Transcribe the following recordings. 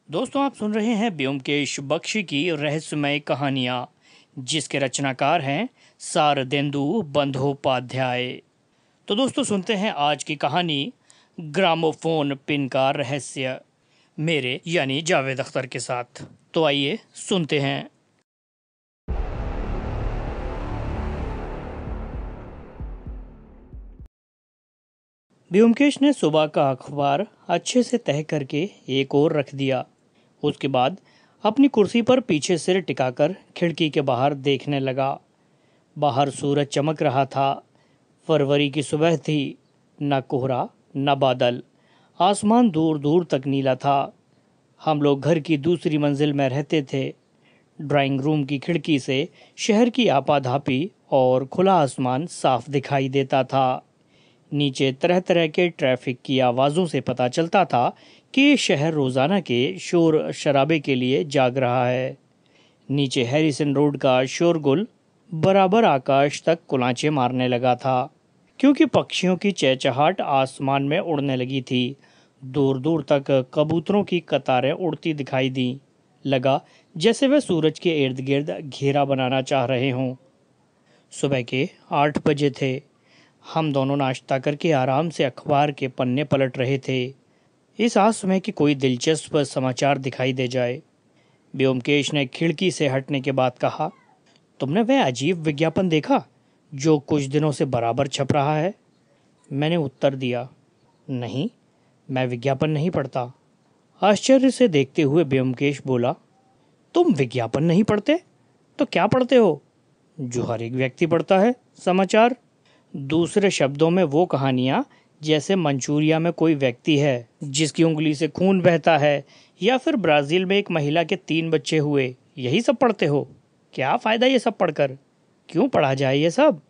दोस्तों, आप सुन रहे हैं ब्योमकेश बख्शी की रहस्यमय कहानियाँ, जिसके रचनाकार हैं शारदेंदु बंदोपाध्याय। तो दोस्तों, सुनते हैं आज की कहानी ग्रामोफोन पिन का रहस्य, मेरे यानी जावेद अख्तर के साथ। तो आइए सुनते हैं। ब्योमकेश ने सुबह का अखबार अच्छे से तह करके एक ओर रख दिया। उसके बाद अपनी कुर्सी पर पीछे सिर टिकाकर खिड़की के बाहर देखने लगा। बाहर सूरज चमक रहा था। फरवरी की सुबह थी। न कोहरा न बादल। आसमान दूर दूर तक नीला था। हम लोग घर की दूसरी मंजिल में रहते थे। ड्राइंग रूम की खिड़की से शहर की आपाधापी और खुला आसमान साफ दिखाई देता था। नीचे तरह तरह के ट्रैफिक की आवाज़ों से पता चलता था कि शहर रोज़ाना के शोर शराबे के लिए जाग रहा है। नीचे हैरिसन रोड का शोरगुल बराबर आकाश तक कुलांचे मारने लगा था, क्योंकि पक्षियों की चहचहाट आसमान में उड़ने लगी थी। दूर दूर तक कबूतरों की कतारें उड़ती दिखाई दी। लगा जैसे वे सूरज के इर्द गिर्द घेरा बनाना चाह रहे हों। सुबह के 8 बजे थे। हम दोनों नाश्ता करके आराम से अखबार के पन्ने पलट रहे थे, इस आस में कि कोई दिलचस्प समाचार दिखाई दे जाए। ब्योमकेश ने खिड़की से हटने के बाद कहा, तुमने वह अजीब विज्ञापन देखा जो कुछ दिनों से बराबर छप रहा है? मैंने उत्तर दिया, नहीं, मैं विज्ञापन नहीं पढ़ता। आश्चर्य से देखते हुए ब्योमकेश बोला, तुम विज्ञापन नहीं पढ़ते तो क्या पढ़ते हो? जो हर एक व्यक्ति पढ़ता है, समाचार। दूसरे शब्दों में वो कहानियाँ जैसे मंचूरिया में कोई व्यक्ति है जिसकी उंगली से खून बहता है, या फिर ब्राज़ील में एक महिला के 3 बच्चे हुए, यही सब पढ़ते हो? क्या फ़ायदा ये सब पढ़कर? क्यों पढ़ा जाए ये सब?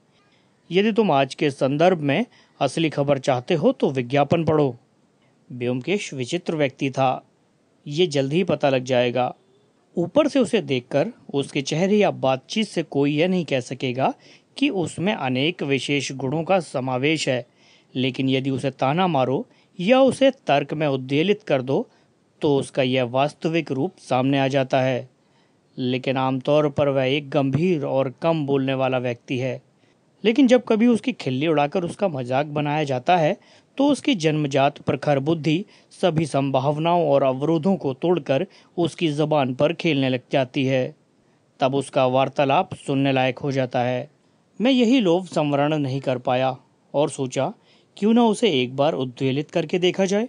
यदि तुम आज के संदर्भ में असली खबर चाहते हो तो विज्ञापन पढ़ो। ब्योमकेश विचित्र व्यक्ति था, ये जल्द ही पता लग जाएगा। ऊपर से उसे देखकर उसके चेहरे या बातचीत से कोई यह नहीं कह सकेगा कि उसमें अनेक विशेष गुणों का समावेश है, लेकिन यदि उसे ताना मारो या उसे तर्क में उद्वेलित कर दो तो उसका यह वास्तविक रूप सामने आ जाता है। लेकिन आमतौर पर वह एक गंभीर और कम बोलने वाला व्यक्ति है। लेकिन जब कभी उसकी खिल्ली उड़ाकर उसका मजाक बनाया जाता है तो उसकी जन्मजात प्रखर बुद्धि सभी संभावनाओं और अवरोधों को तोड़कर उसकी जबान पर खेलने लग जाती है। तब उसका वार्तालाप सुनने लायक हो जाता है। मैं यही लोभ संवरण नहीं कर पाया और सोचा, क्यों ना उसे एक बार उद्वेलित करके देखा जाए।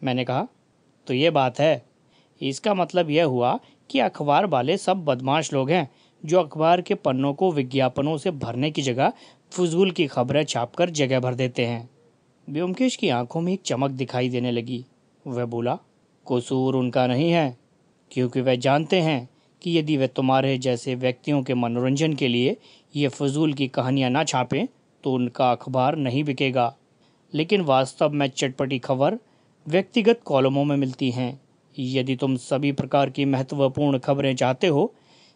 मैंने कहा, तो ये बात है। इसका मतलब यह हुआ कि अखबार वाले सब बदमाश लोग हैं जो अखबार के पन्नों को विज्ञापनों से भरने की जगह फजूल की खबरें छापकर जगह भर देते हैं। ब्योमकेश की आंखों में एक चमक दिखाई देने लगी। वह बोला, कसूर उनका नहीं है, क्योंकि वह जानते हैं कि यदि वे तुम्हारे जैसे व्यक्तियों के मनोरंजन के लिए ये फजूल की कहानियाँ ना छापें तो उनका अखबार नहीं बिकेगा। लेकिन वास्तव में चटपटी खबर व्यक्तिगत कॉलमों में मिलती हैं। यदि तुम सभी प्रकार की महत्वपूर्ण खबरें चाहते हो,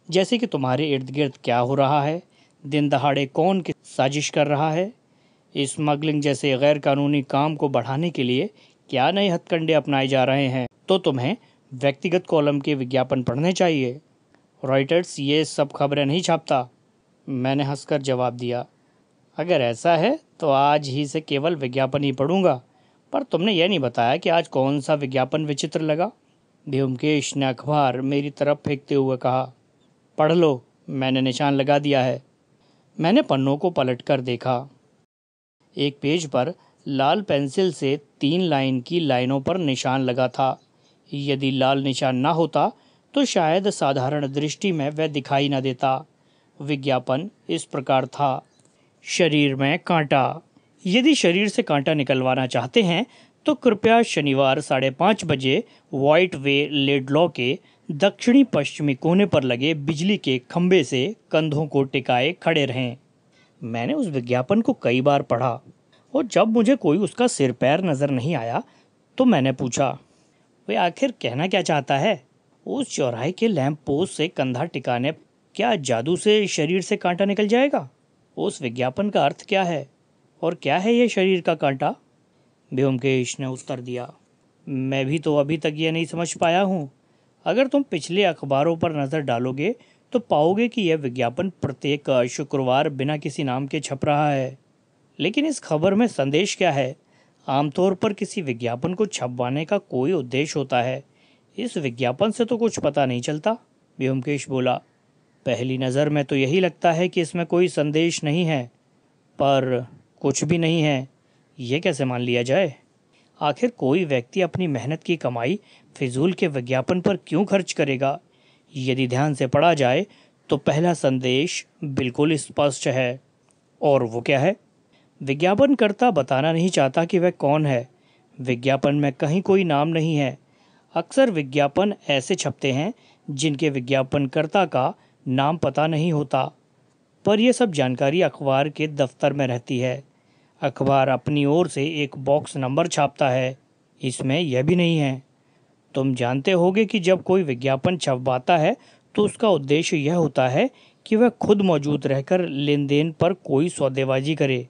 जैसे कि तुम्हारे इर्द गिर्द क्या हो रहा है, दिन दहाड़े कौन की साजिश कर रहा है, स्मगलिंग जैसे गैर कानूनी काम को बढ़ाने के लिए क्या नए हथकंडे अपनाए जा रहे हैं, तो तुम्हें व्यक्तिगत कॉलम के विज्ञापन पढ़ने चाहिए। रॉयटर्स ये सब खबरें नहीं छापता। मैंने हंसकर जवाब दिया, अगर ऐसा है तो आज ही से केवल विज्ञापन ही पढ़ूंगा। पर तुमने यह नहीं बताया कि आज कौन सा विज्ञापन विचित्र लगा। ब्योमकेश ने अखबार मेरी तरफ फेंकते हुए कहा, पढ़ लो, मैंने निशान लगा दिया है। मैंने पन्नों को पलट कर देखा। एक पेज पर लाल पेंसिल से 3 लाइन की लाइनों पर निशान लगा था। यदि लाल निशान ना होता तो शायद साधारण दृष्टि में वह दिखाई न देता। विज्ञापन इस प्रकार था, शरीर में कांटा। यदि शरीर से कांटा निकलवाना चाहते हैं तो कृपया शनिवार 5:30 बजे व्हाइट वे लेडलॉ के दक्षिणी पश्चिमी कोने पर लगे बिजली के खंभे से कंधों को टिकाए खड़े रहें। मैंने उस विज्ञापन को कई बार पढ़ा और जब मुझे कोई उसका सिर पैर नजर नहीं आया तो मैंने पूछा, वे आखिर कहना क्या चाहता है? उस चौराहे के लैंप पोस्ट से कंधा टिकाने क्या जादू से शरीर से कांटा निकल जाएगा? उस विज्ञापन का अर्थ क्या है और क्या है यह शरीर का कांटा? ब्योमकेश ने उत्तर दिया, मैं भी तो अभी तक यह नहीं समझ पाया हूँ। अगर तुम पिछले अखबारों पर नज़र डालोगे तो पाओगे कि यह विज्ञापन प्रत्येक शुक्रवार बिना किसी नाम के छप रहा है। लेकिन इस खबर में संदेश क्या है? आमतौर पर किसी विज्ञापन को छपवाने का कोई उद्देश्य होता है। इस विज्ञापन से तो कुछ पता नहीं चलता, व्योमकेश बोला। पहली नज़र में तो यही लगता है कि इसमें कोई संदेश नहीं है, पर कुछ भी नहीं है, ये कैसे मान लिया जाए? आखिर कोई व्यक्ति अपनी मेहनत की कमाई फिजूल के विज्ञापन पर क्यों खर्च करेगा? यदि ध्यान से पढ़ा जाए तो पहला संदेश बिल्कुल स्पष्ट है। और वो क्या है? विज्ञापनकर्ता बताना नहीं चाहता कि वह कौन है। विज्ञापन में कहीं कोई नाम नहीं है। अक्सर विज्ञापन ऐसे छपते हैं जिनके विज्ञापनकर्ता का नाम पता नहीं होता, पर यह सब जानकारी अखबार के दफ्तर में रहती है। अखबार अपनी ओर से एक बॉक्स नंबर छापता है, इसमें यह भी नहीं है। तुम जानते होगे कि जब कोई विज्ञापन छपवाता है तो उसका उद्देश्य यह होता है कि वह खुद मौजूद रहकर लेन देन पर कोई सौदेबाजी करे।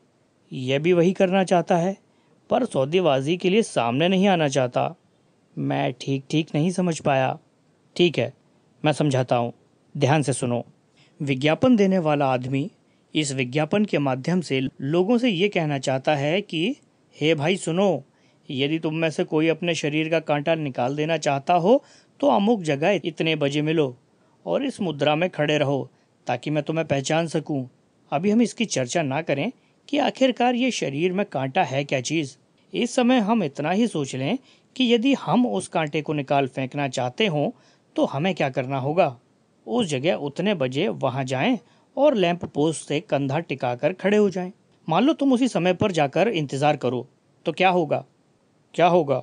यह भी वही करना चाहता है, पर सौदेबाजी के लिए सामने नहीं आना चाहता। मैं ठीक नहीं समझ पाया। ठीक है, मैं समझाता हूँ, ध्यान से सुनो। विज्ञापन देने वाला आदमी इस विज्ञापन के माध्यम से लोगों से ये कहना चाहता है कि हे भाई सुनो, यदि तुम में से कोई अपने शरीर का कांटा निकाल देना चाहता हो तो अमुक जगह इतने बजे मिलो और इस मुद्रा में खड़े रहो ताकि मैं तुम्हें पहचान सकूं। अभी हम इसकी चर्चा ना करें कि आखिरकार ये शरीर में कांटा है क्या चीज़। इस समय हम इतना ही सोच लें कि यदि हम उस कांटे को निकाल फेंकना चाहते हों तो हमें क्या करना होगा। उस जगह उतने बजे वहां जाएं और लैंप पोस्ट से कंधा टिकाकर खड़े हो जाएं। मान लो तुम उसी समय पर जाकर इंतजार करो तो क्या होगा? क्या होगा?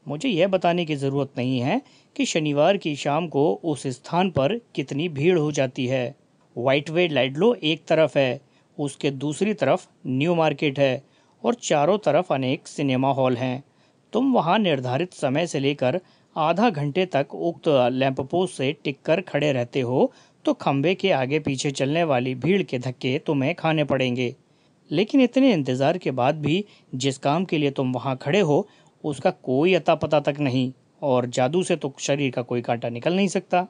मुझे यह बताने की ज़रूरत नहीं है कि शनिवार की शाम को उस स्थान पर कितनी भीड़ हो जाती है। व्हाइट वे लाइडलो एक तरफ है, उसके दूसरी तरफ न्यू मार्केट है और चारों तरफ अनेक सिनेमा हॉल हैं। तुम वहां निर्धारित समय से लेकर आधा घंटे तक उक्त लैंप पोस्ट से टिककर खड़े रहते हो तो खंबे के आगे पीछे चलने वाली भीड़ के धक्के तुम्हें खाने पड़ेंगे। लेकिन इतने इंतज़ार के बाद भी जिस काम के लिए तुम वहां खड़े हो उसका कोई अता पता तक नहीं, और जादू से तो शरीर का कोई कांटा निकल नहीं सकता।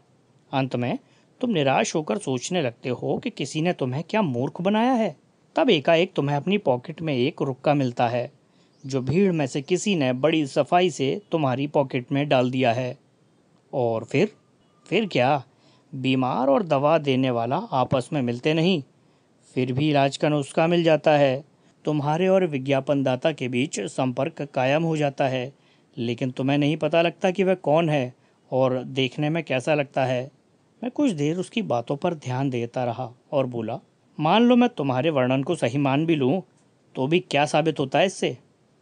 अंत में तुम निराश होकर सोचने लगते हो कि किसी ने तुम्हें क्या मूर्ख बनाया है। तब एकाएक तुम्हें अपनी पॉकेट में एक रुक्का मिलता है जो भीड़ में से किसी ने बड़ी सफाई से तुम्हारी पॉकेट में डाल दिया है। और फिर क्या? बीमार और दवा देने वाला आपस में मिलते नहीं, फिर भी इलाज का नुस्खा मिल जाता है। तुम्हारे और विज्ञापनदाता के बीच संपर्क कायम हो जाता है, लेकिन तुम्हें नहीं पता लगता कि वह कौन है और देखने में कैसा लगता है। मैं कुछ देर उसकी बातों पर ध्यान देता रहा और बोला, मान लो मैं तुम्हारे वर्णन को सही मान भी लूँ तो भी क्या साबित होता है इससे?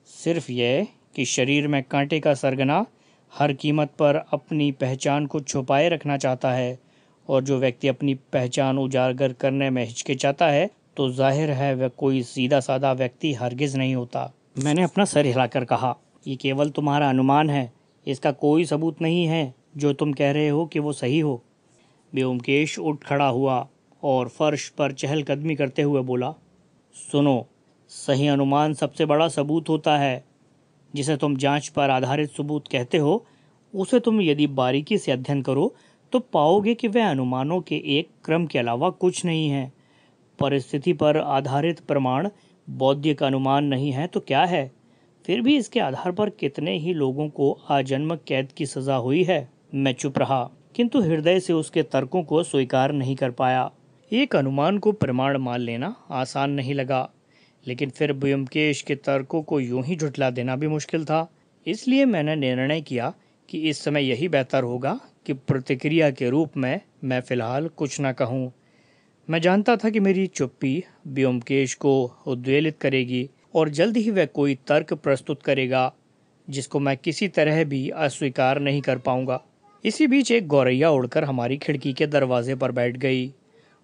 सिर्फ यह कि शरीर में कांटे का सरगना हर कीमत पर अपनी पहचान को छुपाए रखना चाहता है, और जो व्यक्ति अपनी पहचान उजागर करने में हिचकिचाता है तो जाहिर है वह कोई सीधा साधा व्यक्ति हरगिज नहीं होता। मैंने अपना सर हिलाकर कहा, ये केवल तुम्हारा अनुमान है, इसका कोई सबूत नहीं है जो तुम कह रहे हो कि वो सही हो। व्योमकेश उठ खड़ा हुआ और फर्श पर चहलकदमी करते हुए बोला, सुनो, सही अनुमान सबसे बड़ा सबूत होता है। जिसे तुम जांच पर आधारित सबूत कहते हो, उसे तुम यदि बारीकी से अध्ययन करो तो पाओगे कि वह अनुमानों के एक क्रम के अलावा कुछ नहीं है। परिस्थिति पर आधारित प्रमाण बौद्धिक अनुमान नहीं है तो क्या है? फिर भी इसके आधार पर कितने ही लोगों को आजन्म कैद की सजा हुई है। मैं चुप रहा, किंतु हृदय से उसके तर्कों को स्वीकार नहीं कर पाया। एक अनुमान को प्रमाण मान लेना आसान नहीं लगा, लेकिन फिर ब्योमकेश के तर्कों को यूं ही झुठला देना भी मुश्किल था। इसलिए मैंने निर्णय किया कि इस समय यही बेहतर होगा कि प्रतिक्रिया के रूप में मैं फिलहाल कुछ न कहूँ। मैं जानता था कि मेरी चुप्पी ब्योमकेश को उद्वेलित करेगी और जल्द ही वह कोई तर्क प्रस्तुत करेगा जिसको मैं किसी तरह भी अस्वीकार नहीं कर पाऊंगा। इसी बीच एक गौरैया उड़कर हमारी खिड़की के दरवाजे पर बैठ गई।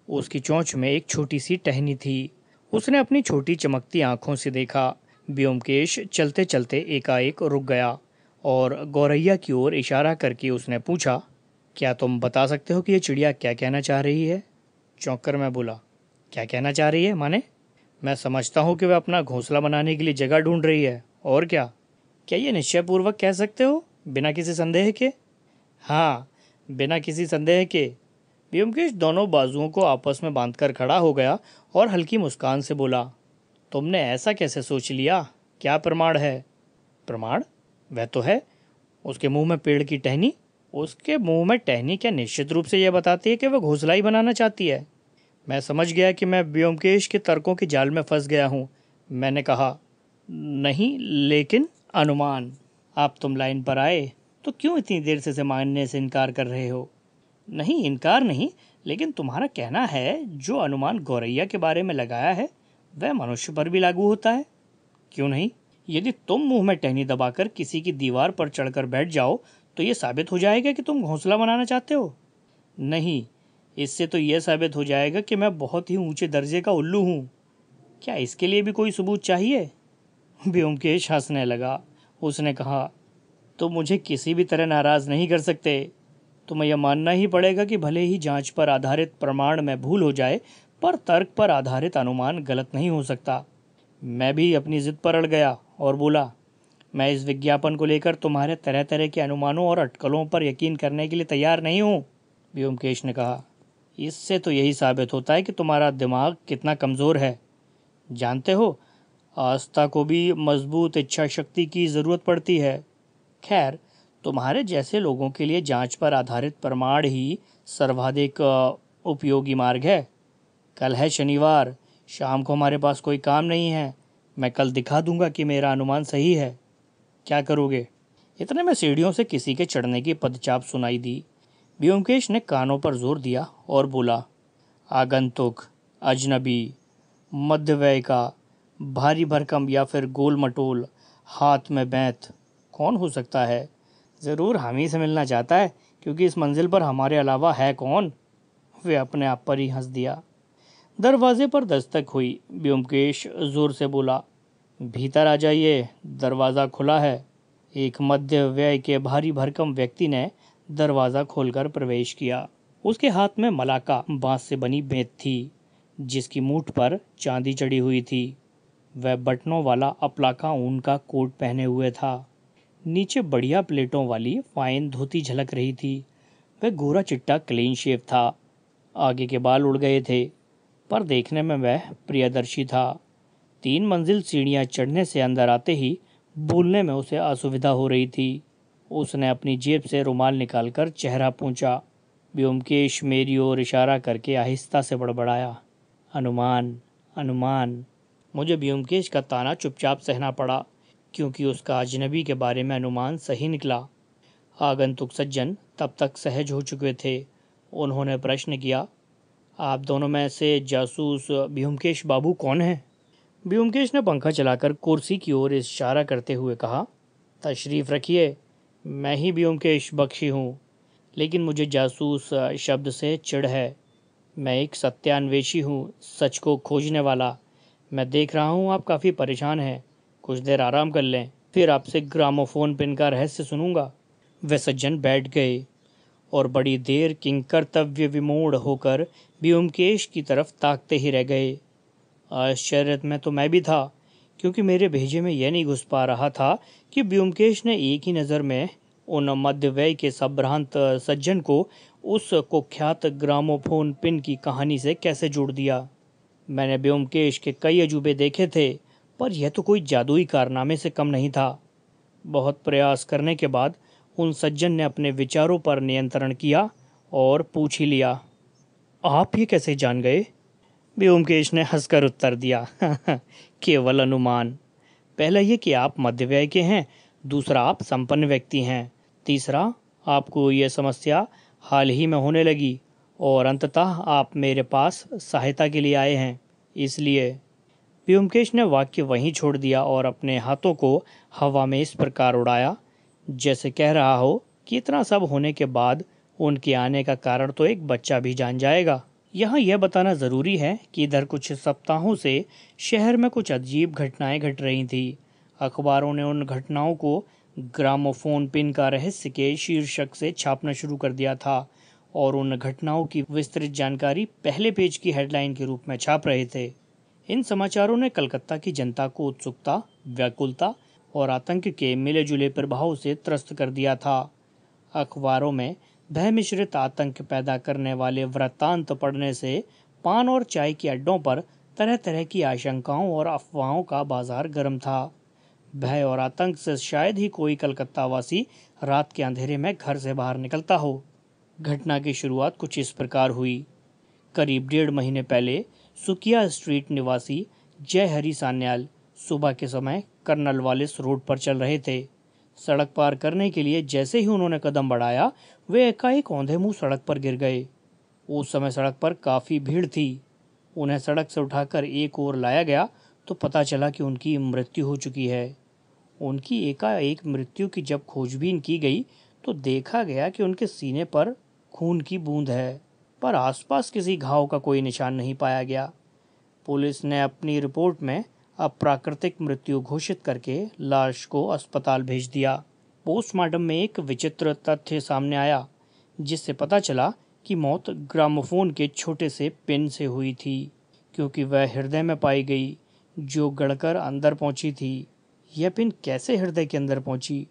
उसकी चोंच में एक छोटी सी टहनी थी। उसने अपनी छोटी चमकती आंखों से देखा। ब्योमकेश चलते चलते एकाएक रुक गया और गौरैया की ओर इशारा करके उसने पूछा, क्या तुम बता सकते हो कि यह चिड़िया क्या कहना चाह रही है? चौंक कर मैं बोला, क्या कहना चाह रही है माने? मैं समझता हूँ कि वह अपना घोंसला बनाने के लिए जगह ढूंढ रही है, और क्या ये निश्चयपूर्वक कह सकते हो बिना किसी संदेह के? हाँ, बिना किसी संदेह के। ब्योमकेश दोनों बाजुओं को आपस में बांधकर खड़ा हो गया और हल्की मुस्कान से बोला, तुमने ऐसा कैसे सोच लिया? क्या प्रमाण है? प्रमाण? वह तो है उसके मुंह में पेड़ की टहनी। उसके मुंह में टहनी क्या निश्चित रूप से यह बताती है कि वह घोंसला ही बनाना चाहती है। मैं समझ गया कि मैं ब्योमकेश के तर्कों के जाल में फंस गया हूँ। मैंने कहा, नहीं लेकिन अनुमान। आप तुम लाइन पर आए तो क्यों इतनी देर से मानने से इनकार कर रहे हो? नहीं, इनकार नहीं, लेकिन तुम्हारा कहना है जो अनुमान गौरैया के बारे में लगाया है वह मनुष्य पर भी लागू होता है। क्यों नहीं? यदि तुम मुंह में टहनी दबाकर किसी की दीवार पर चढ़कर बैठ जाओ तो यह साबित हो जाएगा कि तुम घोंसला बनाना चाहते हो। नहीं, इससे तो यह साबित हो जाएगा कि मैं बहुत ही ऊंचे दर्जे का उल्लू हूँ। क्या इसके लिए भी कोई सबूत चाहिए? ब्योमकेश हंसने लगा। उसने कहा, तो मुझे किसी भी तरह नाराज नहीं कर सकते। तुम्हें यह मानना ही पड़ेगा कि भले ही जांच पर आधारित प्रमाण में भूल हो जाए, पर तर्क पर आधारित अनुमान गलत नहीं हो सकता। मैं भी अपनी जिद पर अड़ गया और बोला, मैं इस विज्ञापन को लेकर तुम्हारे तरह तरह के अनुमानों और अटकलों पर यकीन करने के लिए तैयार नहीं हूँ। ब्योमकेश ने कहा, इससे तो यही साबित होता है कि तुम्हारा दिमाग कितना कमज़ोर है। जानते हो, आस्था को भी मजबूत इच्छा शक्ति की ज़रूरत पड़ती है। खैर, तुम्हारे जैसे लोगों के लिए जांच पर आधारित प्रमाण ही सर्वाधिक उपयोगी मार्ग है। कल है शनिवार, शाम को हमारे पास कोई काम नहीं है। मैं कल दिखा दूंगा कि मेरा अनुमान सही है। क्या करोगे? इतने में सीढ़ियों से किसी के चढ़ने की पदचाप सुनाई दी। ब्योमकेश ने कानों पर जोर दिया और बोला, आगंतुक, अजनबी, मध्यवय का, भारी भरकम या फिर गोल मटोल, हाथ में बैंत, कौन हो सकता है? ज़रूर हम ही से मिलना चाहता है, क्योंकि इस मंजिल पर हमारे अलावा है कौन? वे अपने आप पर ही हंस दिया। दरवाजे पर दस्तक हुई। ब्योमकेश जोर से बोला, भीतर आ जाइए, दरवाज़ा खुला है। एक मध्य व्यय के भारी भरकम व्यक्ति ने दरवाज़ा खोलकर प्रवेश किया। उसके हाथ में मलाका बांस से बनी बेंत थी, जिसकी मूठ पर चांदी चढ़ी हुई थी। वह बटनों वाला अपलाका ऊन का कोट पहने हुए था। नीचे बढ़िया प्लेटों वाली फाइन धोती झलक रही थी। वह गोरा चिट्टा क्लीन शेव था। आगे के बाल उड़ गए थे, पर देखने में वह प्रियदर्शी था। 3 मंजिल सीढ़ियां चढ़ने से अंदर आते ही बोलने में उसे असुविधा हो रही थी। उसने अपनी जेब से रुमाल निकालकर चेहरा पोंछा। ब्योमकेश मेरी ओर इशारा करके आहिस्ता से बड़बड़ाया, अनुमान, अनुमान। मुझे ब्योमकेश का ताना चुपचाप सहना पड़ा, क्योंकि उसका अजनबी के बारे में अनुमान सही निकला। आगंतुक सज्जन तब तक सहज हो चुके थे। उन्होंने प्रश्न किया, आप दोनों में से जासूस ब्योमकेश बाबू कौन है? ब्योमकेश ने पंखा चलाकर कुर्सी की ओर इशारा करते हुए कहा, तशरीफ़ रखिए, मैं ही ब्योमकेश बख्शी हूँ। लेकिन मुझे जासूस शब्द से चिढ़ है। मैं एक सत्यान्वेषी हूँ, सच को खोजने वाला। मैं देख रहा हूँ आप काफ़ी परेशान हैं। कुछ देर आराम कर लें, फिर आपसे ग्रामोफोन पिन का रहस्य सुनूंगा। वे सज्जन बैठ गए और बड़ी देर किंकर्तव्य विमूढ़ होकर ब्योमकेश की तरफ ताकते ही रह गए। आश्चर्य में तो मैं भी था, क्योंकि मेरे भेजे में यह नहीं घुस पा रहा था कि ब्योमकेश ने एक ही नज़र में उन मध्यवय के संभ्रांत सज्जन को उस कुख्यात ग्रामोफोन पिन की कहानी से कैसे जोड़ दिया। मैंने ब्योमकेश के कई अजूबे देखे थे, पर यह तो कोई जादुई कारनामे से कम नहीं था। बहुत प्रयास करने के बाद उन सज्जन ने अपने विचारों पर नियंत्रण किया और पूछ ही लिया, आप ये कैसे जान गए? ब्योमकेश ने हंसकर उत्तर दिया, केवल अनुमान। पहला ये कि आप मध्यवय के हैं, दूसरा आप संपन्न व्यक्ति हैं, तीसरा आपको यह समस्या हाल ही में होने लगी, और अंततः आप मेरे पास सहायता के लिए आए हैं। इसलिए ब्योमकेश ने वाक्य वहीं छोड़ दिया और अपने हाथों को हवा में इस प्रकार उड़ाया जैसे कह रहा हो कि इतना सब होने के बाद उनके आने का कारण तो एक बच्चा भी जान जाएगा। यहाँ यह बताना ज़रूरी है कि इधर कुछ सप्ताहों से शहर में कुछ अजीब घटनाएं घट रही थी। अखबारों ने उन घटनाओं को ग्रामोफोन पिन का रहस्य के शीर्षक से छापना शुरू कर दिया था, और उन घटनाओं की विस्तृत जानकारी पहले पेज की हेडलाइन के रूप में छाप रहे थे। इन समाचारों ने कलकत्ता की जनता को उत्सुकता, व्याकुलता और आतंक के मिले जुले प्रभाव से त्रस्त कर दिया था। अखबारों में भय मिश्रित आतंक पैदा करने वाले वृत्तांत पढ़ने से पान और चाय के अड्डों पर तरह तरह की आशंकाओं और अफवाहों का बाजार गर्म था। भय और आतंक से शायद ही कोई कलकत्ता वासी रात के अंधेरे में घर से बाहर निकलता हो। घटना की शुरुआत कुछ इस प्रकार हुई। करीब 1.5 महीने पहले सुकिया स्ट्रीट निवासी जय हरि सान्याल सुबह के समय कर्नल वालिस रोड पर चल रहे थे। सड़क पार करने के लिए जैसे ही उन्होंने कदम बढ़ाया, वे एकाएक औंधे मुंह सड़क पर गिर गए। उस समय सड़क पर काफी भीड़ थी। उन्हें सड़क से उठाकर एक ओर लाया गया तो पता चला कि उनकी मृत्यु हो चुकी है। उनकी एकाएक मृत्यु की जब खोजबीन की गई तो देखा गया कि उनके सीने पर खून की बूंद है, पर आसपास किसी घाव का कोई निशान नहीं पाया गया। पुलिस ने अपनी रिपोर्ट में अप्राकृतिक मृत्यु घोषित करके लाश को अस्पताल भेज दिया। पोस्टमार्टम में एक विचित्र तथ्य सामने आया, जिससे पता चला कि मौत ग्रामोफोन के छोटे से पिन से हुई थी, क्योंकि वह हृदय में पाई गई, जो गड़कर अंदर पहुंची थी। यह पिन कैसे हृदय के अंदर पहुंची?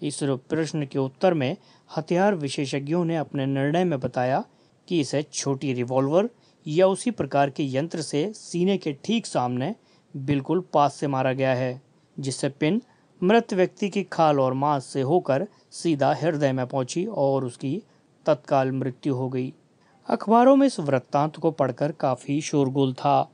इस प्रश्न के उत्तर में हथियार विशेषज्ञों ने अपने निर्णय में बताया कि इसे छोटी रिवॉल्वर या उसी प्रकार के यंत्र से सीने के ठीक सामने बिल्कुल पास से मारा गया है, जिससे पिन मृत व्यक्ति की खाल और मांस से होकर सीधा हृदय में पहुंची और उसकी तत्काल मृत्यु हो गई। अखबारों में इस वृत्तांत को पढ़कर काफी शोरगुल था।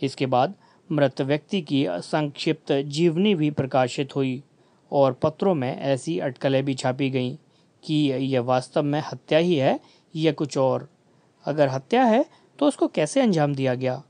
इसके बाद मृत व्यक्ति की संक्षिप्त जीवनी भी प्रकाशित हुई और पत्रों में ऐसी अटकलें भी छापी गईं कि यह वास्तव में हत्या ही है या कुछ और। अगर हत्या है तो उसको कैसे अंजाम दिया गया?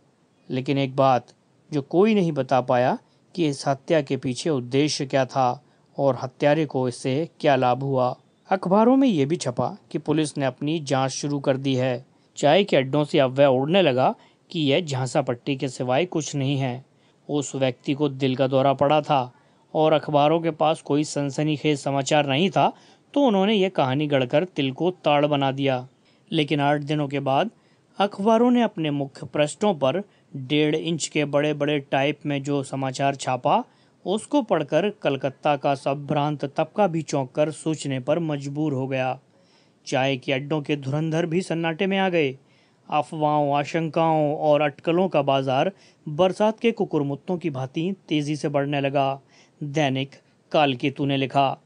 लेकिन एक बात जो कोई नहीं बता पाया कि इस हत्या के पीछे उद्देश्य क्या था और हत्यारे को इससे क्या लाभ हुआ। अखबारों में यह भी छपा कि पुलिस ने अपनी जांच शुरू कर दी है। चाय के अड्डों से अफवाह उड़ने लगा कि यह झांसा पट्टी के सिवाय कुछ नहीं है। उस व्यक्ति को दिल का दौरा पड़ा था और अखबारों के पास कोई सनसनीखेज समाचार नहीं था, तो उन्होंने यह कहानी गढ़कर तिल को ताड़ बना दिया। लेकिन 8 दिनों के बाद अखबारों ने अपने मुख्य पृष्ठों पर 1.5 इंच के बड़े बड़े टाइप में जो समाचार छापा, उसको पढ़कर कलकत्ता का संभ्रांत तबका भी चौंक कर सोचने पर मजबूर हो गया। चाय के अड्डों के धुरंधर भी सन्नाटे में आ गए। अफवाहों, आशंकाओं और अटकलों का बाजार बरसात के कुकुरमुत्तों की भांति तेजी से बढ़ने लगा। दैनिक कालकेतु ने लिखा,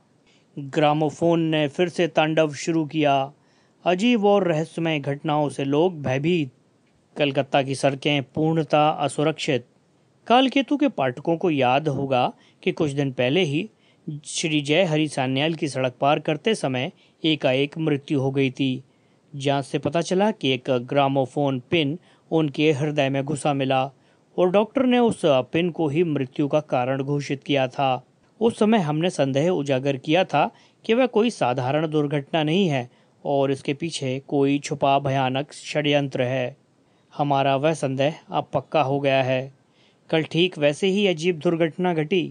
ग्रामोफोन ने फिर से तांडव शुरू किया। अजीब और रहस्यमय घटनाओं से लोग भयभीत। कलकत्ता की सड़कें पूर्णतः असुरक्षित। कालकेतु के पाठकों को याद होगा कि कुछ दिन पहले ही श्री जय हरि सान्याल की सड़क पार करते समय एकाएक मृत्यु हो गई थी। जांच से पता चला कि एक ग्रामोफोन पिन उनके हृदय में घुसा मिला और डॉक्टर ने उस पिन को ही मृत्यु का कारण घोषित किया था। उस समय हमने संदेह उजागर किया था कि वह कोई साधारण दुर्घटना नहीं है और इसके पीछे कोई छुपा भयानक षड्यंत्र है। हमारा वह संदेह अब पक्का हो गया है। कल ठीक वैसे ही अजीब दुर्घटना घटी।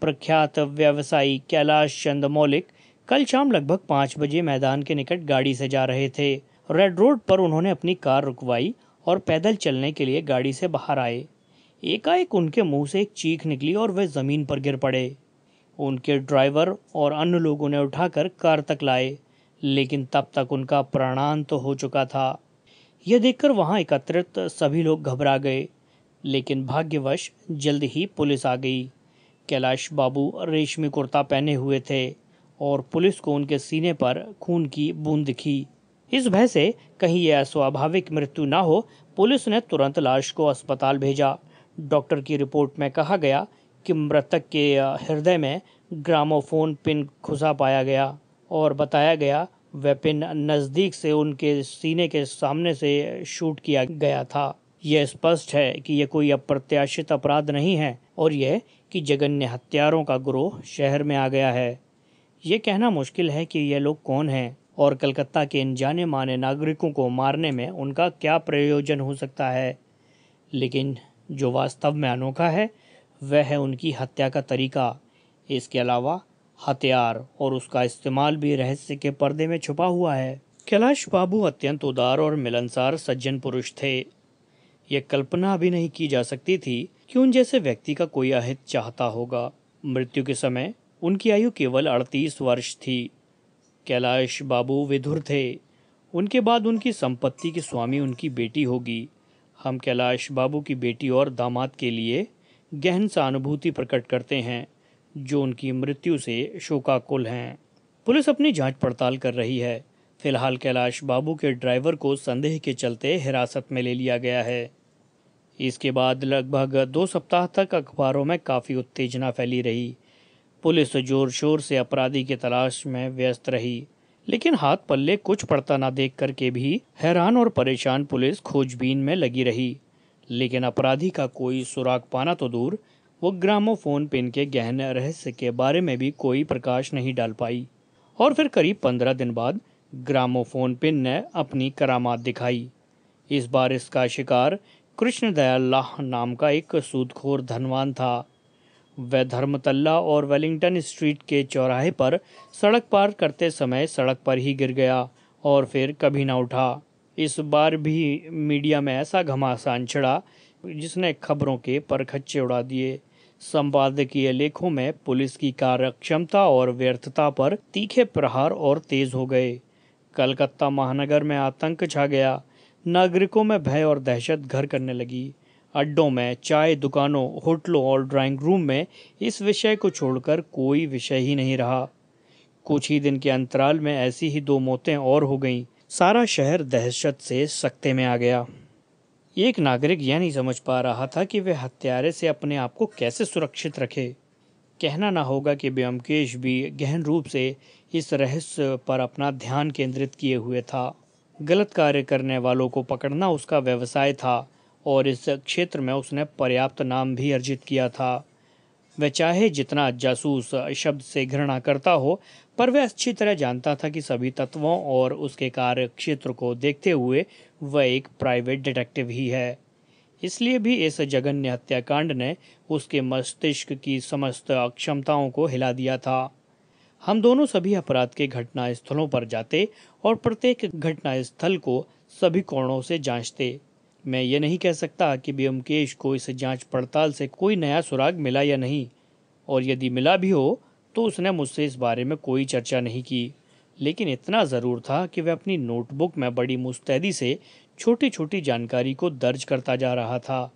प्रख्यात व्यवसायी कैलाश चंद मौलिक कल शाम लगभग 5 बजे मैदान के निकट गाड़ी से जा रहे थे। रेड रोड पर उन्होंने अपनी कार रुकवाई और पैदल चलने के लिए गाड़ी से बाहर आए। एकाएक उनके मुंह से एक चीख निकली और वे जमीन पर गिर पड़े। उनके ड्राइवर और अन्य लोगों ने उठाकर कार तक लाए, लेकिन तब तक उनका प्राणांत हो चुका था। यह देखकर वहां एकत्रित सभी लोग घबरा गए, लेकिन भाग्यवश जल्द ही पुलिस आ गई। कैलाश बाबू रेशमी कुर्ता पहने हुए थे और पुलिस को उनके सीने पर खून की बूंद दिखी। इस भय से कहीं यह अस्वाभाविक मृत्यु न हो, पुलिस ने तुरंत लाश को अस्पताल भेजा। डॉक्टर की रिपोर्ट में कहा गया कि मृतक के हृदय में ग्रामोफोन पिन घुसा पाया गया और बताया गया वह पिन नजदीक से उनके सीने के सामने से शूट किया गया था। यह स्पष्ट है कि यह कोई अप्रत्याशित अपराध नहीं है और यह कि जघन्य हत्यारों का गिरोह शहर में आ गया है। ये कहना मुश्किल है कि ये लोग कौन हैं और कलकत्ता के इन जाने माने नागरिकों को मारने में उनका क्या प्रयोजन हो सकता है, लेकिन जो वास्तव में अनोखा है वह है उनकी हत्या का तरीका। इसके अलावा हथियार और उसका इस्तेमाल भी रहस्य के पर्दे में छुपा हुआ है। कैलाश बाबू अत्यंत उदार और मिलनसार सज्जन पुरुष थे। यह कल्पना भी नहीं की जा सकती थी कि उन जैसे व्यक्ति का कोई अहित चाहता होगा। मृत्यु के समय उनकी आयु केवल 38 वर्ष थी। कैलाश बाबू विधुर थे। उनके बाद उनकी संपत्ति की स्वामी उनकी बेटी होगी। हम कैलाश बाबू की बेटी और दामाद के लिए गहन सहानुभूति प्रकट करते हैं, जो उनकी मृत्यु से शोकाकुल हैं। पुलिस अपनी जांच पड़ताल कर रही है। फिलहाल कैलाश बाबू के ड्राइवर को संदेह के चलते हिरासत में ले लिया गया है। इसके बाद लगभग 2 सप्ताह तक अखबारों में काफ़ी उत्तेजना फैली रही। पुलिस जोर शोर से अपराधी की तलाश में व्यस्त रही, लेकिन हाथ पल्ले कुछ पड़ता ना देख करके भी हैरान और परेशान पुलिस खोजबीन में लगी रही। लेकिन अपराधी का कोई सुराग पाना तो दूर, वो ग्रामोफोन पिन के गहन रहस्य के बारे में भी कोई प्रकाश नहीं डाल पाई। और फिर करीब 15 दिन बाद ग्रामोफोन पिन ने अपनी करामात दिखाई। इस बार इसका शिकार कृष्णदयाल लाह नाम का एक सूदखोर धनवान था। वह धर्मतल्ला और वेलिंगटन स्ट्रीट के चौराहे पर सड़क पार करते समय सड़क पर ही गिर गया और फिर कभी न उठा। इस बार भी मीडिया में ऐसा घमासान छिड़ा जिसने खबरों के परखच्चे उड़ा दिए। संपादकीय लेखों में पुलिस की कार्यक्षमता और व्यर्थता पर तीखे प्रहार और तेज हो गए। कलकत्ता महानगर में आतंक छा गया। नागरिकों में भय और दहशत घर करने लगी। अड्डों में, चाय दुकानों, होटलों और ड्राइंग रूम में इस विषय को छोड़कर कोई विषय ही नहीं रहा। कुछ ही दिन के अंतराल में ऐसी ही 2 मौतें और हो गईं। सारा शहर दहशत से सकते में आ गया। एक नागरिक यह नहीं समझ पा रहा था कि वह हत्यारे से अपने आप को कैसे सुरक्षित रखे। कहना ना होगा कि ब्योमकेश भी गहन रूप से इस रहस्य पर अपना ध्यान केंद्रित किए हुए था। गलत कार्य करने वालों को पकड़ना उसका व्यवसाय था और इस क्षेत्र में उसने पर्याप्त नाम भी अर्जित किया था। वह चाहे जितना जासूस शब्द से घृणा करता हो, पर वह अच्छी तरह जानता था कि सभी तत्वों और उसके कार्य क्षेत्र को देखते हुए वह एक प्राइवेट डिटेक्टिव ही है। इसलिए भी इस जघन्य हत्याकांड ने उसके मस्तिष्क की समस्त क्षमताओं को हिला दिया था। हम दोनों सभी अपराध के घटना स्थलों पर जाते और प्रत्येक घटना स्थल को सभी कोणों से जांचते। मैं ये नहीं कह सकता कि ब्योमकेश को इस जांच पड़ताल से कोई नया सुराग मिला या नहीं, और यदि मिला भी हो तो उसने मुझसे इस बारे में कोई चर्चा नहीं की। लेकिन इतना ज़रूर था कि वह अपनी नोटबुक में बड़ी मुस्तैदी से छोटी छोटी जानकारी को दर्ज करता जा रहा था।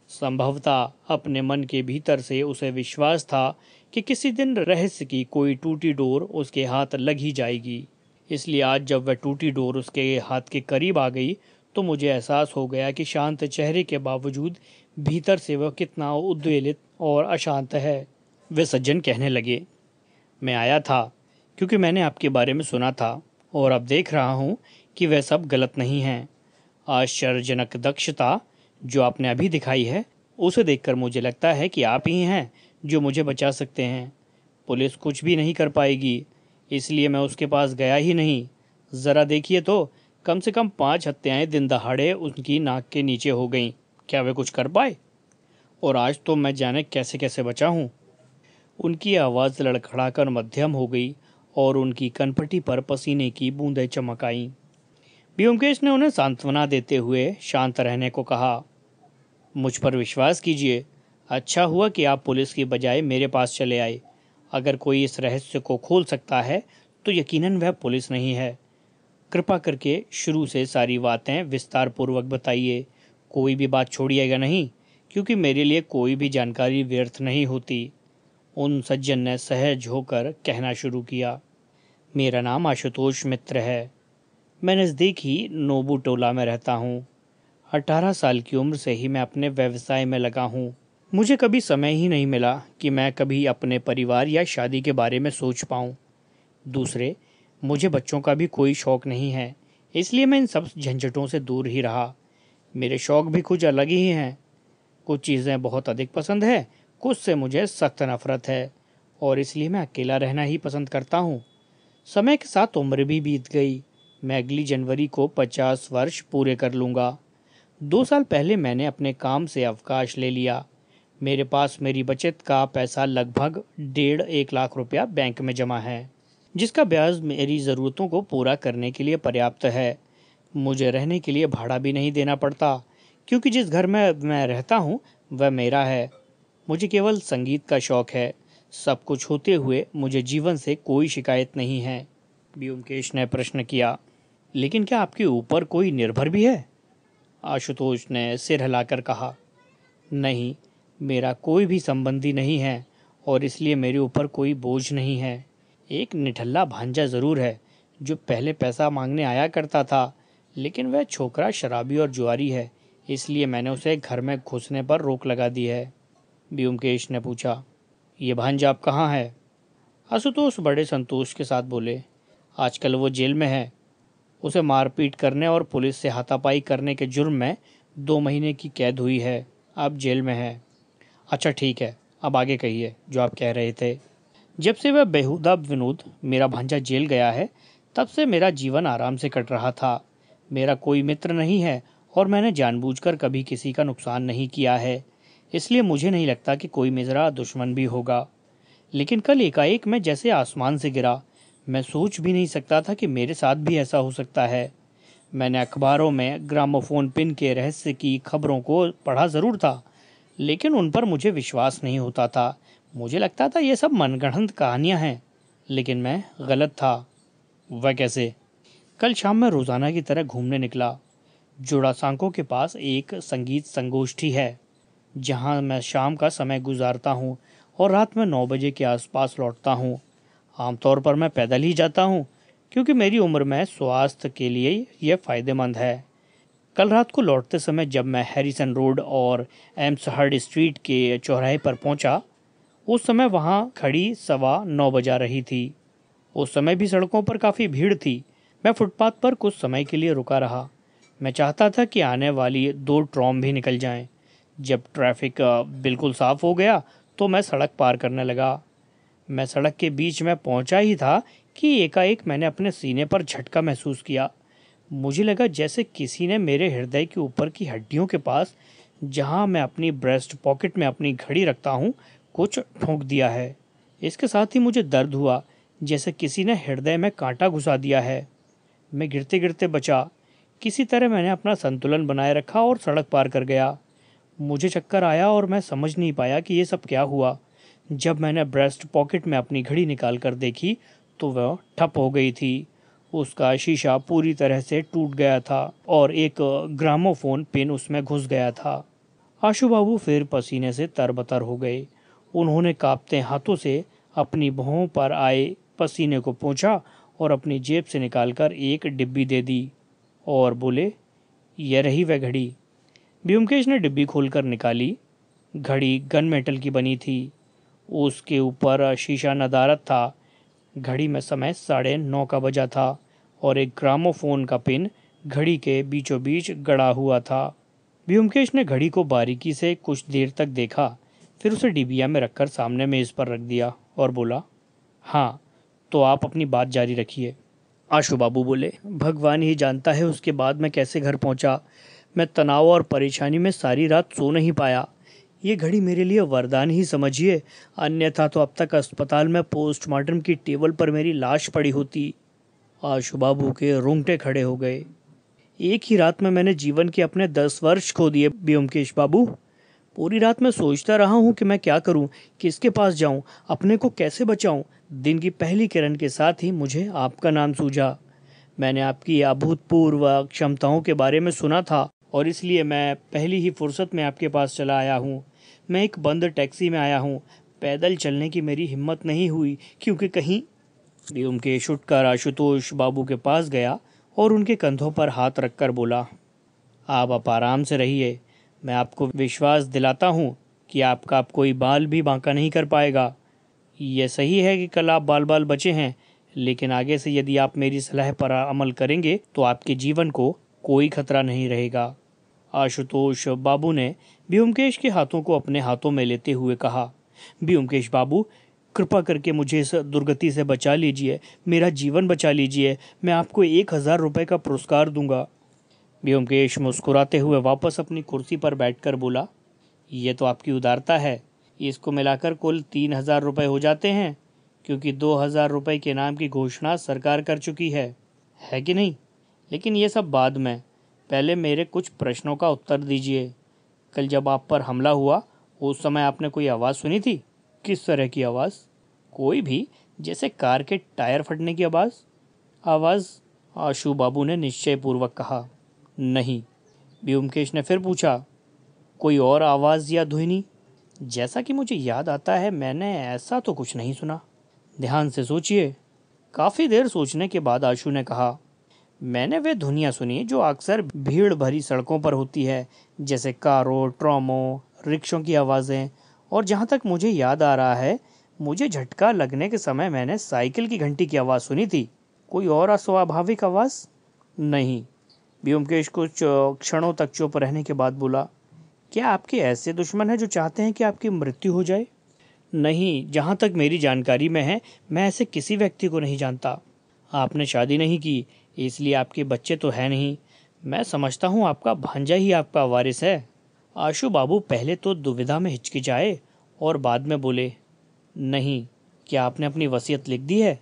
संभवतः अपने मन के भीतर से उसे विश्वास था कि किसी दिन रहस्य की कोई टूटी डोर उसके हाथ लग ही जाएगी। इसलिए आज जब वह टूटी डोर उसके हाथ के करीब आ गई तो मुझे एहसास हो गया कि शांत चेहरे के बावजूद भीतर से वह कितना उद्वेलित और अशांत है। वे सज्जन कहने लगे, मैं आया था क्योंकि मैंने आपके बारे में सुना था और अब देख रहा हूँ कि वह सब गलत नहीं है। आश्चर्यजनक दक्षता जो आपने अभी दिखाई है, उसे देखकर मुझे लगता है कि आप ही हैं जो मुझे बचा सकते हैं। पुलिस कुछ भी नहीं कर पाएगी, इसलिए मैं उसके पास गया ही नहीं। ज़रा देखिए तो, कम से कम 5 हत्याएं दिन दहाड़े उनकी नाक के नीचे हो गईं। क्या वे कुछ कर पाए? और आज तो मैं जाने कैसे कैसे बचा हूँ। उनकी आवाज़ लड़खड़ाकर मध्यम हो गई और उनकी कनपटी पर पसीने की बूंदें चमक आईं। ब्योमकेश ने उन्हें सांत्वना देते हुए शांत रहने को कहा। मुझ पर विश्वास कीजिए, अच्छा हुआ कि आप पुलिस की बजाय मेरे पास चले आए। अगर कोई इस रहस्य को खोल सकता है तो यकीनन वह पुलिस नहीं है। कृपा करके शुरू से सारी बातें विस्तार पूर्वक बताइए। कोई भी बात छोड़िएगा नहीं, क्योंकि मेरे लिए कोई भी जानकारी व्यर्थ नहीं होती। उन सज्जन ने सहज होकर कहना शुरू किया। मेरा नाम आशुतोष मित्र है। मैं नज़दीक ही नोबू टोला में रहता हूँ। 18 साल की उम्र से ही मैं अपने व्यवसाय में लगा हूँ। मुझे कभी समय ही नहीं मिला कि मैं कभी अपने परिवार या शादी के बारे में सोच पाऊँ। दूसरे, मुझे बच्चों का भी कोई शौक़ नहीं है, इसलिए मैं इन सब झंझटों से दूर ही रहा। मेरे शौक़ भी कुछ अलग ही हैं। कुछ चीज़ें बहुत अधिक पसंद है, कुछ से मुझे सख्त नफरत है, और इसलिए मैं अकेला रहना ही पसंद करता हूँ। समय के साथ उम्र भी बीत गई। मैं अगली जनवरी को 50 वर्ष पूरे कर लूँगा। 2 साल पहले मैंने अपने काम से अवकाश ले लिया। मेरे पास मेरी बचत का पैसा लगभग 1.5 लाख रुपया बैंक में जमा है, जिसका ब्याज मेरी ज़रूरतों को पूरा करने के लिए पर्याप्त है। मुझे रहने के लिए भाड़ा भी नहीं देना पड़ता, क्योंकि जिस घर में मैं रहता हूँ वह मेरा है। मुझे केवल संगीत का शौक़ है। सब कुछ होते हुए मुझे जीवन से कोई शिकायत नहीं है। ब्योमकेश ने प्रश्न किया। लेकिन क्या आपके ऊपर कोई निर्भर भी है? आशुतोष ने सिर हिलाकर कहा। नहीं, मेरा कोई भी संबंधी नहीं है और इसलिए मेरे ऊपर कोई बोझ नहीं है। एक निठल्ला भांजा ज़रूर है जो पहले पैसा मांगने आया करता था, लेकिन वह छोकरा शराबी और जुआरी है, इसलिए मैंने उसे घर में घुसने पर रोक लगा दी है। ब्योमकेश ने पूछा, ये भांजा अब कहाँ है? आशुतोष बड़े संतोष के साथ बोले, आजकल वो जेल में है। उसे मारपीट करने और पुलिस से हाथापाई करने के जुर्म में 2 महीने की कैद हुई है। अब जेल में है। अच्छा ठीक है, अब आगे कहिए जो आप कह रहे थे। जब से वह बेहुदा विनोद मेरा भांजा जेल गया है, तब से मेरा जीवन आराम से कट रहा था। मेरा कोई मित्र नहीं है और मैंने जानबूझकर कभी किसी का नुकसान नहीं किया है, इसलिए मुझे नहीं लगता कि कोई मेरा दुश्मन भी होगा। लेकिन कल एकाएक मैं जैसे आसमान से गिरा। मैं सोच भी नहीं सकता था कि मेरे साथ भी ऐसा हो सकता है। मैंने अखबारों में ग्रामोफोन पिन के रहस्य की खबरों को पढ़ा ज़रूर था, लेकिन उन पर मुझे विश्वास नहीं होता था। मुझे लगता था ये सब मनगढ़ंत कहानियां हैं, लेकिन मैं गलत था। वह कैसे? कल शाम मैं रोज़ाना की तरह घूमने निकला। जोड़ासांकों के पास एक संगीत संगोष्ठी है, जहां मैं शाम का समय गुजारता हूं और रात में 9 बजे के आसपास लौटता हूं। आमतौर पर मैं पैदल ही जाता हूं, क्योंकि मेरी उम्र में स्वास्थ्य के लिए यह फ़ायदेमंद है। कल रात को लौटते समय जब मैं हैरिसन रोड और एम्सहर्ड स्ट्रीट के चौराहे पर पहुंचा, उस समय वहां खड़ी 9:15 बजा रही थी। उस समय भी सड़कों पर काफ़ी भीड़ थी। मैं फुटपाथ पर कुछ समय के लिए रुका रहा। मैं चाहता था कि आने वाली 2 ट्रॉम भी निकल जाएं। जब ट्रैफिक बिल्कुल साफ हो गया तो मैं सड़क पार करने लगा। मैं सड़क के बीच में पहुंचा ही था कि एकाएक मैंने अपने सीने पर झटका महसूस किया। मुझे लगा जैसे किसी ने मेरे हृदय के ऊपर की हड्डियों के पास, जहां मैं अपनी ब्रेस्ट पॉकेट में अपनी घड़ी रखता हूं, कुछ ठोंक दिया है। इसके साथ ही मुझे दर्द हुआ, जैसे किसी ने हृदय में कांटा घुसा दिया है। मैं गिरते गिरते बचा। किसी तरह मैंने अपना संतुलन बनाए रखा और सड़क पार कर गया। मुझे चक्कर आया और मैं समझ नहीं पाया कि ये सब क्या हुआ। जब मैंने ब्रेस्ट पॉकेट में अपनी घड़ी निकाल कर देखी तो वह ठप हो गई थी। उसका शीशा पूरी तरह से टूट गया था और एक ग्रामोफोन पिन उसमें घुस गया था। आशु बाबू फिर पसीने से तरबतर हो गए। उन्होंने कांपते हाथों से अपनी भौं पर आए पसीने को पोंछा और अपनी जेब से निकालकर एक डिब्बी दे दी और बोले, यह रही वह घड़ी। ब्योमकेश ने डिब्बी खोलकर निकाली। घड़ी गन मेटल की बनी थी। उसके ऊपर शीशा नदारद था। घड़ी में समय 9:30 का बजा था और एक ग्रामोफोन का पिन घड़ी के बीचों बीच गड़ा हुआ था। ब्योमकेश ने घड़ी को बारीकी से कुछ देर तक देखा, फिर उसे डिबिया में रखकर सामने मेज पर रख दिया और बोला, हाँ, तो आप अपनी बात जारी रखिए। आशु बाबू बोले, भगवान ही जानता है उसके बाद मैं कैसे घर पहुंचा। मैं तनाव और परेशानी में सारी रात सो नहीं पाया। ये घड़ी मेरे लिए वरदान ही समझिए, अन्यथा तो अब तक अस्पताल में पोस्टमार्टम की टेबल पर मेरी लाश पड़ी होती। आशु बाबू के रोंगटे खड़े हो गए। एक ही रात में मैंने जीवन के अपने 10 वर्ष खो दिए ब्योमकेश बाबू। पूरी रात मैं सोचता रहा हूँ कि मैं क्या करूँ, किसके पास जाऊँ, अपने को कैसे बचाऊँ। दिन की पहली किरण के साथ ही मुझे आपका नाम सूझा। मैंने आपकी अभूतपूर्व क्षमताओं के बारे में सुना था और इसलिए मैं पहली ही फुर्सत में आपके पास चला आया हूँ। मैं एक बंद टैक्सी में आया हूँ। पैदल चलने की मेरी हिम्मत नहीं हुई, क्योंकि कहीं। ब्योमकेश उठकर आशुतोष बाबू के पास गया और उनके कंधों पर हाथ रखकर बोला, आप आराम से रहिए। मैं आपको विश्वास दिलाता हूँ कि आपका अब कोई बाल भी बांका नहीं कर पाएगा। यह सही है कि कल आप बाल बाल बचे हैं, लेकिन आगे से यदि आप मेरी सलाह पर अमल करेंगे तो आपके जीवन को कोई खतरा नहीं रहेगा। आशुतोष बाबू ने ब्योमकेश के हाथों को अपने हाथों में लेते हुए कहा, ब्योमकेश बाबू, कृपा करके मुझे इस दुर्गति से बचा लीजिए, मेरा जीवन बचा लीजिए। मैं आपको 1000 रुपये का पुरस्कार दूंगा। ब्योमकेश मुस्कुराते हुए वापस अपनी कुर्सी पर बैठकर बोला, यह तो आपकी उदारता है। इसको मिलाकर कुल 3000 रुपये हो जाते हैं, क्योंकि 2000 रुपये के इनाम की घोषणा सरकार कर चुकी है कि नहीं? लेकिन ये सब बाद में, पहले मेरे कुछ प्रश्नों का उत्तर दीजिए। कल जब आप पर हमला हुआ उस समय आपने कोई आवाज़ सुनी थी? किस तरह की आवाज़? कोई भी, जैसे कार के टायर फटने की आवाज़? आवाज़, आशु बाबू ने निश्चयपूर्वक कहा। नहीं। ब्योमकेश ने फिर पूछा, कोई और आवाज़ या ध्वनि? जैसा कि मुझे याद आता है मैंने ऐसा तो कुछ नहीं सुना। ध्यान से सोचिए। काफ़ी देर सोचने के बाद आशु ने कहा, मैंने वे ध्वनियाँ सुनी जो अक्सर भीड़ भरी सड़कों पर होती है, जैसे कारों, ट्रॉमों, रिक्शों की आवाज़ें। और जहाँ तक मुझे याद आ रहा है, मुझे झटका लगने के समय मैंने साइकिल की घंटी की आवाज़ सुनी थी। कोई और अस्वाभाविक आवाज़ नहीं। ब्योमकेश कुछ क्षणों तक चुप रहने के बाद बोला, क्या आपके ऐसे दुश्मन हैं जो चाहते हैं कि आपकी मृत्यु हो जाए? नहीं, जहाँ तक मेरी जानकारी में है मैं ऐसे किसी व्यक्ति को नहीं जानता। आपने शादी नहीं की, इसलिए आपके बच्चे तो है नहीं। मैं समझता हूँ आपका भांजा ही आपका वारिस है। आशु बाबू पहले तो दुविधा में हिचकिचाए और बाद में बोले, नहीं। क्या आपने अपनी वसीयत लिख दी है?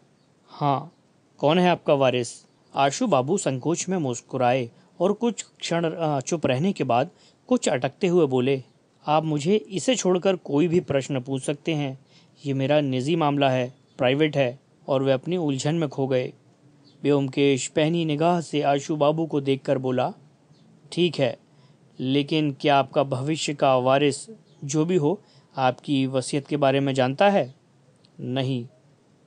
हाँ। कौन है आपका वारिस? आशु बाबू संकोच में मुस्कुराए और कुछ क्षण चुप रहने के बाद कुछ अटकते हुए बोले, आप मुझे इसे छोड़कर कोई भी प्रश्न पूछ सकते हैं। ये मेरा निजी मामला है, प्राइवेट है। और वे अपनी उलझन में खो गए। ब्योमकेश पहनी निगाह से आशु बाबू को देखकर बोला, ठीक है, लेकिन क्या आपका भविष्य का वारिस जो भी हो आपकी वसीयत के बारे में जानता है? नहीं,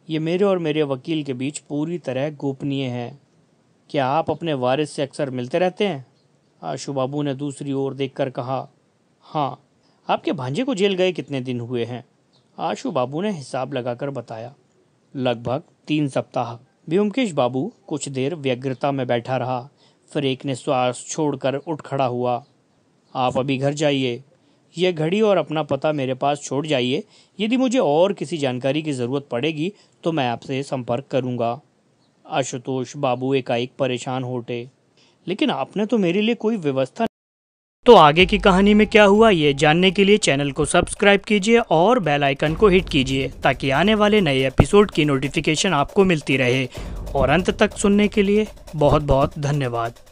ये मेरे और मेरे वकील के बीच पूरी तरह गोपनीय है। क्या आप अपने वारिस से अक्सर मिलते रहते हैं? आशु बाबू ने दूसरी ओर देखकर कहा, हाँ। आपके भांजे को जेल गए कितने दिन हुए हैं? आशु बाबू ने हिसाब लगाकर बताया, लगभग 3 सप्ताह। ब्योमकेश बाबू कुछ देर व्यग्रता में बैठा रहा, फिर एक ने श्वास छोड़कर उठ खड़ा हुआ। आप अभी घर जाइए, यह घड़ी और अपना पता मेरे पास छोड़ जाइए। यदि मुझे और किसी जानकारी की ज़रूरत पड़ेगी तो मैं आपसे संपर्क करूंगा। आशुतोष बाबू एकाएक परेशान हो उठे, लेकिन आपने तो मेरे लिए कोई व्यवस्था। तो आगे की कहानी में क्या हुआ ये जानने के लिए चैनल को सब्सक्राइब कीजिए और बेल आइकन को हिट कीजिए ताकि आने वाले नए एपिसोड की नोटिफिकेशन आपको मिलती रहे। और अंत तक सुनने के लिए बहुत बहुत धन्यवाद।